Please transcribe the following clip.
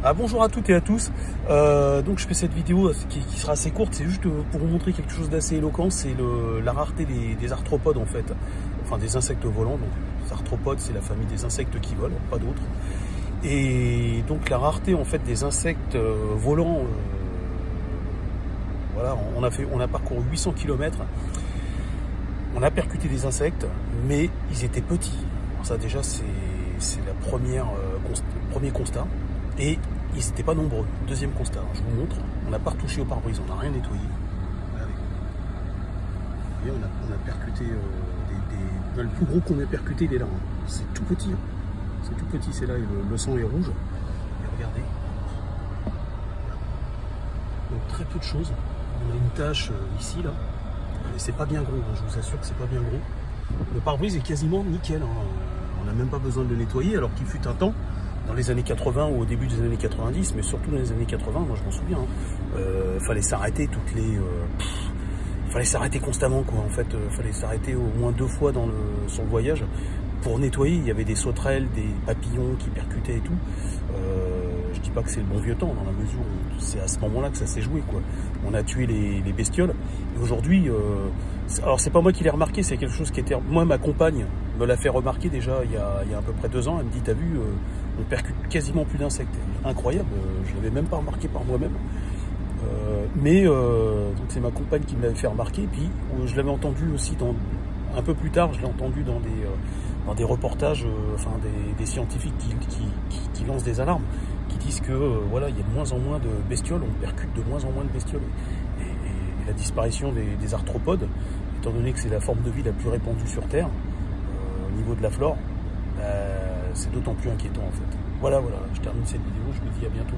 Ah, bonjour à toutes et à tous. Donc je fais cette vidéo qui sera assez courte, c'est juste pour vous montrer quelque chose d'assez éloquent, c'est la rareté des arthropodes en fait, enfin des insectes volants. Donc les arthropodes, c'est la famille des insectes qui volent, pas d'autres. Et donc la rareté en fait des insectes volants, voilà, on a parcouru 800 km, on a percuté des insectes, mais ils étaient petits. Alors ça déjà c'est le premier constat. Et ils n'étaient pas nombreux. Deuxième constat, alors, je vous montre, on n'a pas retouché au pare-brise, on n'a rien nettoyé. Regardez. Vous voyez, on a percuté le plus gros qu'on ait percuté, il est là. Hein. C'est tout petit. Hein. C'est tout petit, c'est là, le sang est rouge. Et regardez. Donc très peu de choses. On a une tache ici, là. Mais c'est pas bien gros, hein. Je vous assure que c'est pas bien gros. Le pare-brise est quasiment nickel. Hein. On n'a même pas besoin de le nettoyer, alors qu'il fut un temps. Dans les années 80 ou au début des années 90, mais surtout dans les années 80, moi je m'en souviens, fallait s'arrêter fallait s'arrêter constamment quoi. En fait, fallait s'arrêter au moins 2 fois sur le voyage pour nettoyer. Il y avait des sauterelles, des papillons qui percutaient et tout. Je dis pas que c'est le bon vieux temps, dans la mesure où c'est à ce moment-là que ça s'est joué quoi. On a tué les bestioles. Et aujourd'hui, alors c'est pas moi qui l'ai remarqué, c'est quelque chose qui était. Moi, ma compagne me l'a fait remarquer déjà il y a à peu près 2 ans. Elle me dit, t'as vu, on percute quasiment plus d'insectes. Incroyable, je l'avais même pas remarqué par moi-même. Donc c'est ma compagne qui me l'avait fait remarquer. Puis je l'avais entendu aussi un peu plus tard, je l'ai entendu dans des reportages, des scientifiques qui lancent des alarmes, qui disent que voilà, il y a de moins en moins de bestioles, on percute de moins en moins de bestioles. Et la disparition des arthropodes, étant donné que c'est la forme de vie la plus répandue sur Terre, au niveau de la flore, c'est d'autant plus inquiétant en fait. Voilà, je termine cette vidéo, je vous dis à bientôt.